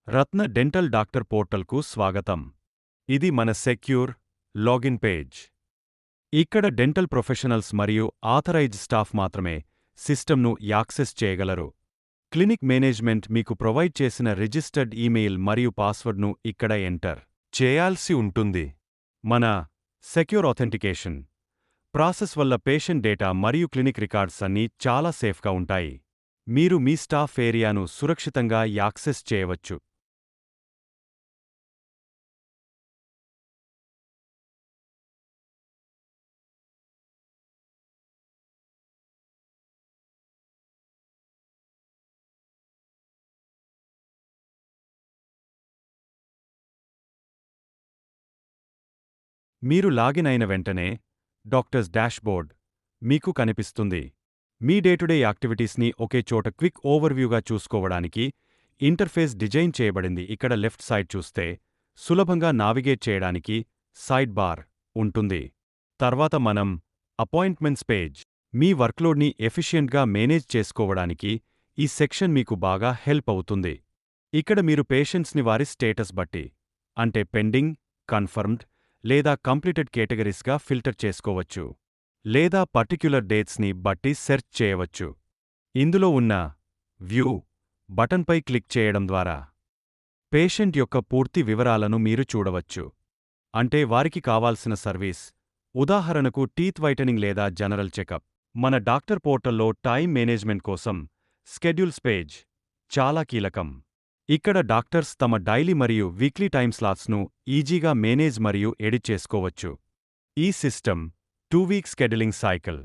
రత్న dental doctor పోర్టల్కు స్వాగతం. ఇది మన సెక్యూర్ లాగిన్ పేజ్. ఇక్కడ డెంటల్ ప్రొఫెషనల్స్ మరియు ఆథరైజ్డ్ స్టాఫ్ మాత్రమే సిస్టమ్ను యాక్సెస్ చేయగలరు. క్లినిక్ మేనేజ్మెంట్ మీకు ప్రొవైడ్ చేసిన రిజిస్టర్డ్ ఈమెయిల్ మరియు పాస్వర్డ్ను ఇక్కడ ఎంటర్ చేయాల్సి ఉంటుంది. మన సెక్యూర్ ఆథెంటికేషన్ ప్రాసెస్ వల్ల పేషెంట్ డేటా మరియు క్లినిక్ రికార్డ్స్ అన్నీ చాలా సేఫ్గా ఉంటాయి. మీరు మీ స్టాఫ్ ఏరియాను సురక్షితంగా యాక్సెస్ చేయవచ్చు. మీరు లాగిన్ అయిన వెంటనే డాక్టర్స్ డాష్బోర్డ్ మీకు కనిపిస్తుంది. మీ డే టు డే యాక్టివిటీస్ని ఒకే చోట క్విక్ ఓవర్వ్యూగా చూసుకోవడానికి ఇంటర్ఫేస్ డిజైన్ చేయబడింది. ఇక్కడ లెఫ్ట్ సైడ్ చూస్తే సులభంగా నావిగేట్ చేయడానికి సైడ్ బార్ ఉంటుంది. తర్వాత మనం అపాయింట్మెంట్స్ పేజ్. మీ వర్క్లోడ్ని ఎఫిషియెంట్గా మేనేజ్ చేసుకోవడానికి ఈ సెక్షన్ మీకు బాగా హెల్ప్ అవుతుంది. ఇక్కడ మీరు పేషెంట్స్ని వారి స్టేటస్ బట్టి అంటే పెండింగ్, కన్ఫర్మ్డ్ లేదా కంప్లీటెడ్ కేటగిరీస్గా ఫిల్టర్ చేసుకోవచ్చు, లేదా పర్టిక్యులర్ డేట్స్ని బట్టి సెర్చ్ చేయవచ్చు. ఇందులో ఉన్న వ్యూ బటన్పై క్లిక్ చేయడం ద్వారా పేషెంట్ యొక్క పూర్తి వివరాలను మీరు చూడవచ్చు. అంటే వారికి కావాల్సిన సర్వీస్, ఉదాహరణకు టీత్ వైటనింగ్ లేదా జనరల్ చెకప్. మన డాక్టర్ పోర్టల్లో టైం మేనేజ్మెంట్ కోసం స్కెడ్యూల్స్ పేజ్ చాలా కీలకం. ఇక్కడ డాక్టర్స్ తమ డైలీ మరియు వీక్లీ టైమ్ స్లాట్స్ను ఈజీగా మేనేజ్ మరియు ఎడిట్ చేసుకోవచ్చు. ఈ సిస్టమ్ 2 వీక్ స్కెడ్యూలింగ్ సైకిల్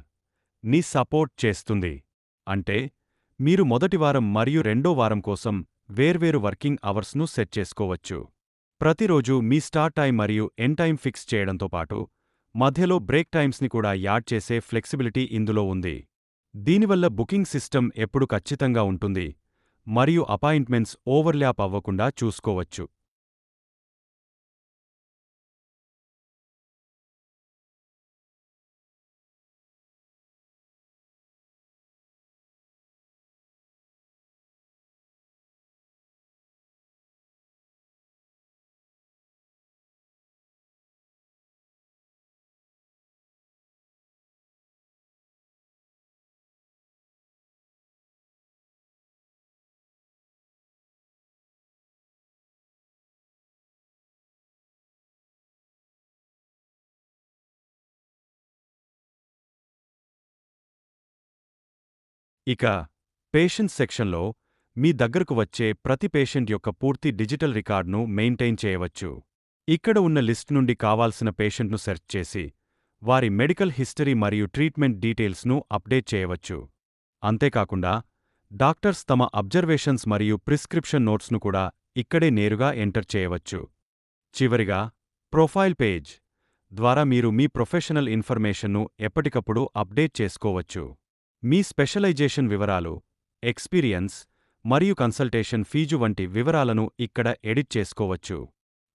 ని సపోర్ట్ చేస్తుంది. అంటే మీరు మొదటి వారం మరియు రెండో వారం కోసం వేర్వేరు వర్కింగ్ అవర్స్ను సెట్ చేసుకోవచ్చు. ప్రతిరోజు మీ స్టార్ట్ టైం మరియు ఎండ్ టైం ఫిక్స్ చేయడంతో పాటు మధ్యలో బ్రేక్ టైమ్స్ని కూడా యాడ్ చేసే ఫ్లెక్సిబిలిటీ ఇందులో ఉంది. దీనివల్ల బుకింగ్ సిస్టమ్ ఎప్పుడు ఖచ్చితంగా ఉంటుంది మరియు అపాయింట్మెంట్స్ ఓవర్ల్యాప్ అవ్వకుండా చూసుకోవచ్చు. ఇక పేషెంట్స్ సెక్షన్లో మీ దగ్గరకు వచ్చే ప్రతి పేషెంట్ యొక్క పూర్తి డిజిటల్ రికార్డ్ను మెయింటైన్ చేయవచ్చు. ఇక్కడ ఉన్న లిస్ట్ నుండి కావాల్సిన పేషెంట్ను సెర్చ్ చేసి వారి మెడికల్ హిస్టరీ మరియు ట్రీట్మెంట్ డీటెయిల్స్ను అప్డేట్ చేయవచ్చు. అంతేకాకుండా డాక్టర్స్ తమ అబ్జర్వేషన్స్ మరియు ప్రిస్క్రిప్షన్ నోట్స్ను కూడా ఇక్కడే నేరుగా ఎంటర్ చేయవచ్చు. చివరిగా ప్రొఫైల్ పేజ్ ద్వారా మీరు మీ ప్రొఫెషనల్ ఇన్ఫర్మేషన్ను ఎప్పటికప్పుడు అప్డేట్ చేసుకోవచ్చు. మీ స్పెషలైజేషన్ వివరాలు, ఎక్స్పీరియన్స్ మరియు కన్సల్టేషన్ ఫీజు వంటి వివరాలను ఇక్కడ ఎడిట్ చేసుకోవచ్చు.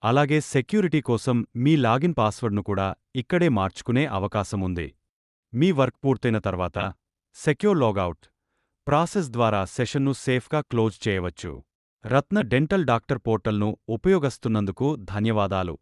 అలాగే సెక్యూరిటీ కోసం మీ లాగిన్ పాస్వర్డ్ను కూడా ఇక్కడే మార్చుకునే అవకాశముంది. మీ వర్క్ పూర్తయిన తర్వాత సెక్యూర్ లాగౌట్ ప్రాసెస్ ద్వారా సెషన్ను సేఫ్గా క్లోజ్ చేయవచ్చు. రత్న డెంటల్ డాక్టర్ పోర్టల్ను ఉపయోగిస్తున్నందుకు ధన్యవాదాలు.